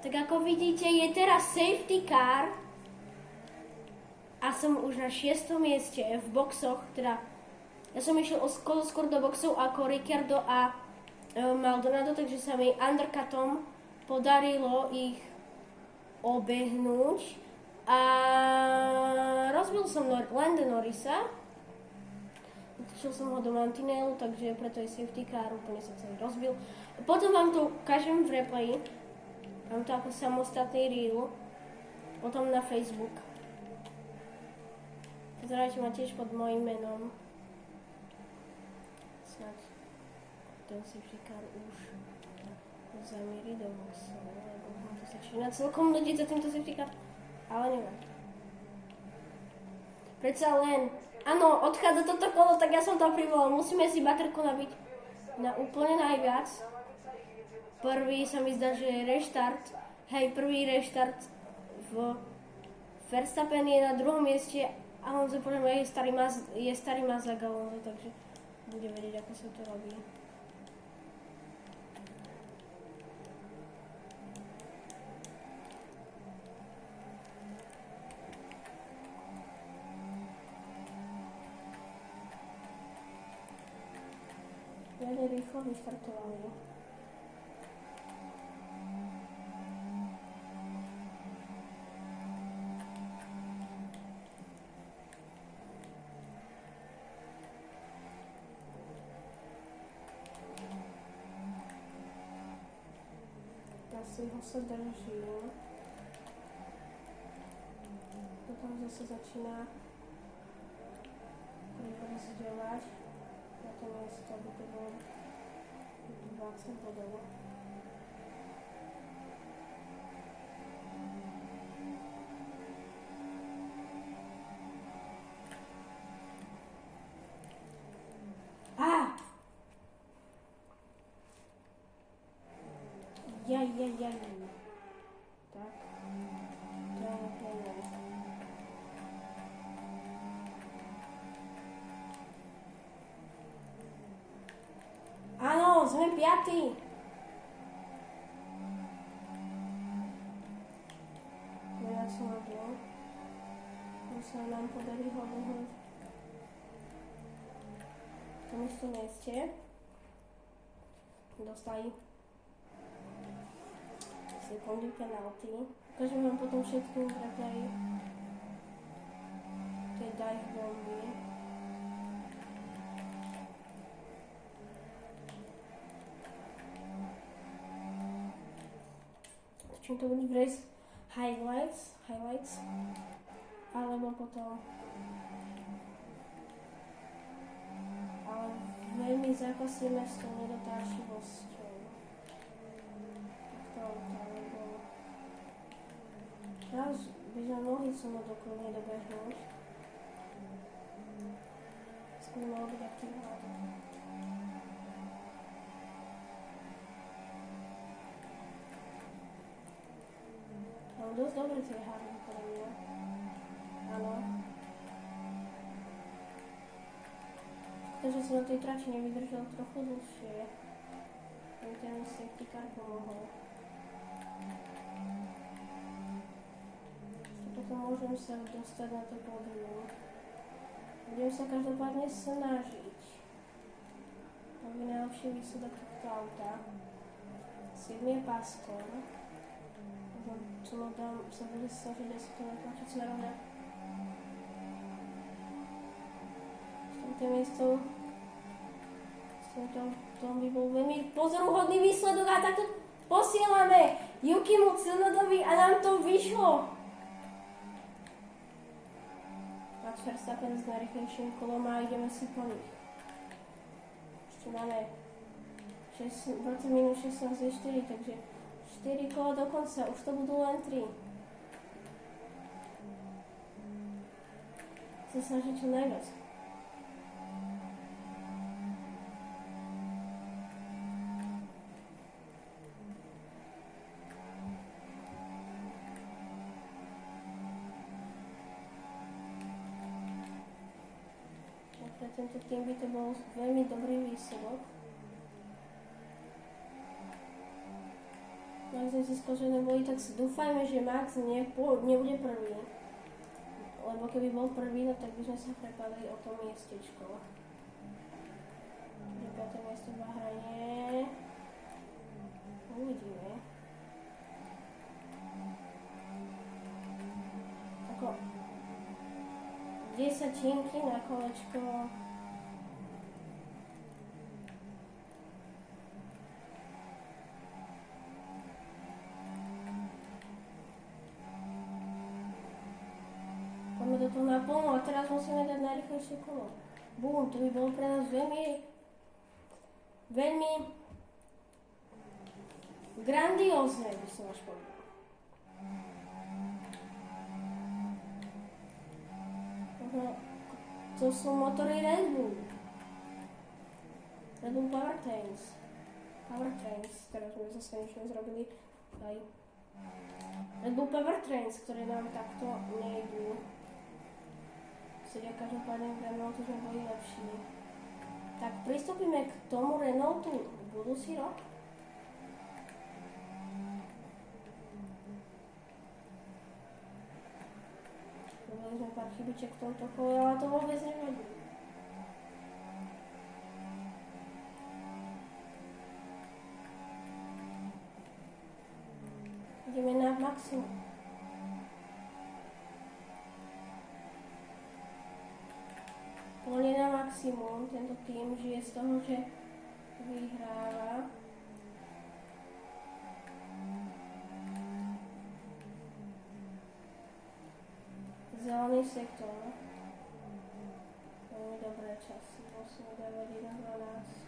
Tak ako vidíte, je teraz safety car a som už na 6. mieste v boxoch, teda ja som išiel skôr do boxov ako Ricciardo a Maldonado, takže sa mi undercutom podarilo ich obehnúť a rozbil som Landa Norrisa. Utočil som ho do mantinelu, takže preto je safety car, úplne sa celý rozbil. Potom vám to ukážem v replayi. Mám to ako samostatný reel. Potom na Facebook. Pozerajte ma tiež pod mojím menom. Snad ten safety car už zamierí do boxu, lebo to začína celkom ľudí za týmto safety car. Ale neviem. Predsa len, áno, odchádza toto kolo, tak ja som to privolal. Musíme si baterku nabiť na úplne najviac. Prvý sa mi zdá, že je reštart. Hej, prvý reštart v Verstappen je na druhom mieste. Alonso podľa mňa je starý mazák Alonso, takže bude vedieť, ako sa to robí. Veľmi rýchlo vyštartovali. Asi ho sa drží. Potom zase začína rozdielať. Na to miesto, aby to bolo 20 bodov. Jaj. Tak. Áno, sme 5. Veľa som robil. To sa nám podarí ho dohnúť v tom istom mieste. Dostali sekundy penalty. Ukážem vám potom všetkým v replayi tej dive bomby. Čím to bude race highlights, alebo potom ale veľmi zápasíme s tou nedotáčivosťou. Teraz by sme mohli som dokonne dobehnúť. Skôr mohol byť aktivovať. Mám dosť dobre tie hárny podľa mňa. Áno. Takže som na tej trači nevydržal trochu dlhšie. Ten safety car pomohol. Potom môžem sa dostať na to pódium. Budem sa každopádne snažiť. Aby najlepší výsledok tohto auta. 7 je Pastor. Čo dám, sa bude snažiť asi to natlačiť smerom na 4. miesto. To by bol veľmi pozoruhodný výsledok a takto posielame Yukimu Tsunodovi a nám to vyšlo. Max Verstappen s najrýchlejším kolom a ideme si po nich. Ešte máme 20 minút 16 je 4, takže 4 kola do konca, už to budú len 3. Chcem snažiť čo najviac. Pre tento tým by to bol veľmi dobrý výsledok. Max nezískal žiadne body, tak dúfajme, že Max nebude prvý. Lebo keby bol prvý, no tak by sme sa prepadli o to miestečko. Čiže 5. miesto v Bahrajne. Uvidíme. Ako 10 na kolečko. Poďme do toho naplno a teraz musíme dať najrychlejšie kolo. Bum, to by bolo pre nás veľmi grandiózne, by som až povedal. To sú motory Red Bull. Red Bull Powertrains. Teraz sme zase niečo zrobili. Aj Red Bull Powertrains, ktoré nám takto nejdú. Sedia každopádne v Renaultu sme boli lepší. Tak pristúpime k tomu Renaultu budúci rok. Robili sme pár chybiček v tomto kole, ale to vôbec nevadí. Ideme na maximum. Plne na maximum, tento tým žije z toho, že vyhráva. Zelený sektor. Veľmi dobré časy, musíme dávať 1.12.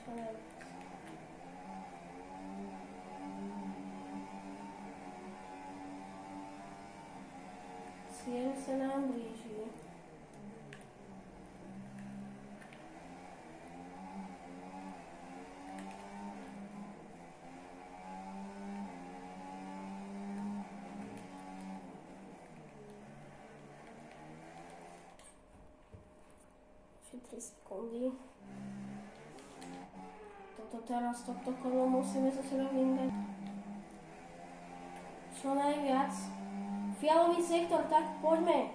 Čo nejde? Cieľ sa nám blíži. Ešte 3 sekundy. Toto kolo musíme zo seba vyndať čo najviac. Fialový sektor, tak poďme.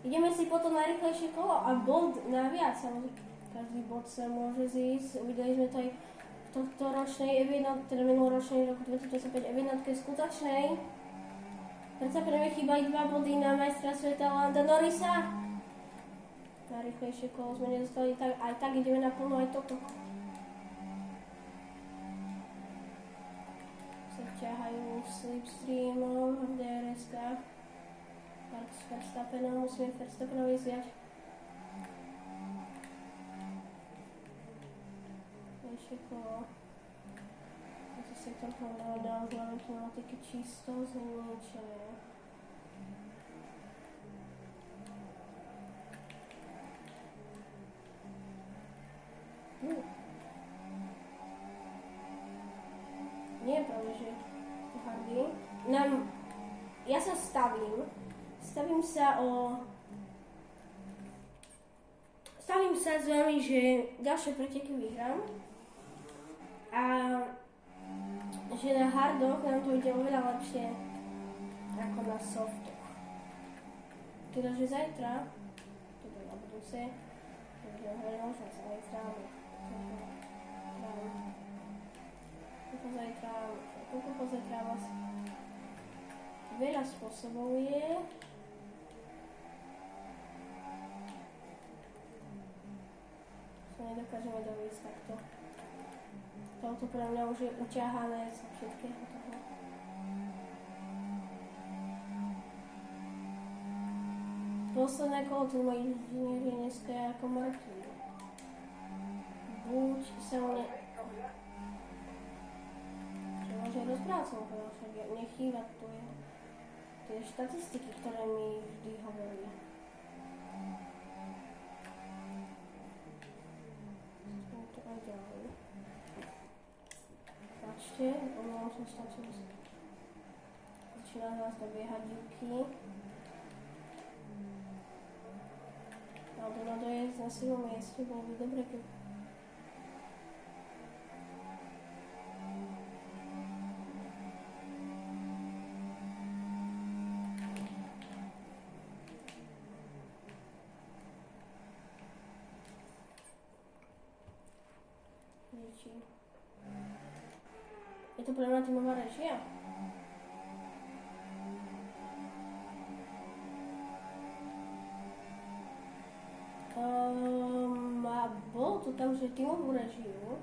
Ideme si po to najrychlejšie kolo a bod naviac. Každý bod sa môže zísť. Uvideli sme to aj v tohto ročnej F1, teda minuloročnej roku 2025 F1 skutočnej. Predsa pre mňa chýbajú 2 body na majstra sveta Landa Norrisa. Najrychlejšie kolo sme nedostali, tak aj tak ideme naplno aj toto. Ťahajú slipstreamom v DRS-kách. Tak s Verstappenom musíme Verstappenovi zviať. Ďalšie kolo. Tento sektor povedal, hlavne pneumatiky čisto zničené. Nie je pravda, že to hardí. Ja sa stavím sa s vami, že ďalšie preteky vyhrám a že na hardoch nám to ide oveľa lepšie ako na softoch. Teda, že zajtra, teda na budúce, to budem hovoriť možno zajtra, koľko pozajtra vás veľa spôsobov je. Sa nedokážeme dovísť takto. Toto pre mňa už je uťahané z všetkého toho. Posledné kolo, ten môj inžinier je dneska ako mŕtvý. Buď sa mu môže rozprávať som povedal, však nechýba tu tie štatistiky, ktoré mi vždy hovorí. To aj ďalej. Pačte, omlouvám som stačil. Začína nás dobiehať divky. Maldonado je ísť na 7. mieste, bolo by dobre, keď... Je to pre mňa tímová režia? A bolo to tam, že tímovú režiu,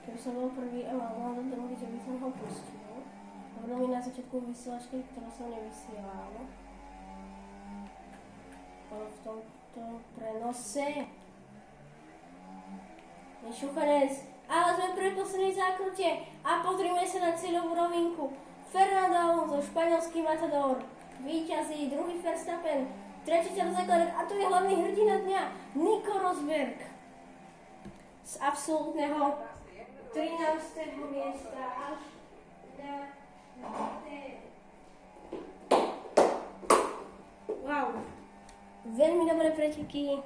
keby som bol prvý a mal do druhý, že by som ho pustil. Hovoril mi na začiatku vysielačky, ktorú som nevysielal. Ale v tomto prenose. Nešuchanec. Ale sme pri poslednej zákrute a pozrime sa na cieľovú rovinku. Fernando Alonso, španielský matador, víťazí, druhý Verstappen, tretí Charles Leclerc a to je hlavný hrdina dňa, Nico Rosberg. Z absolútneho 13. miesta až na 5. Wow. Veľmi dobré preteky.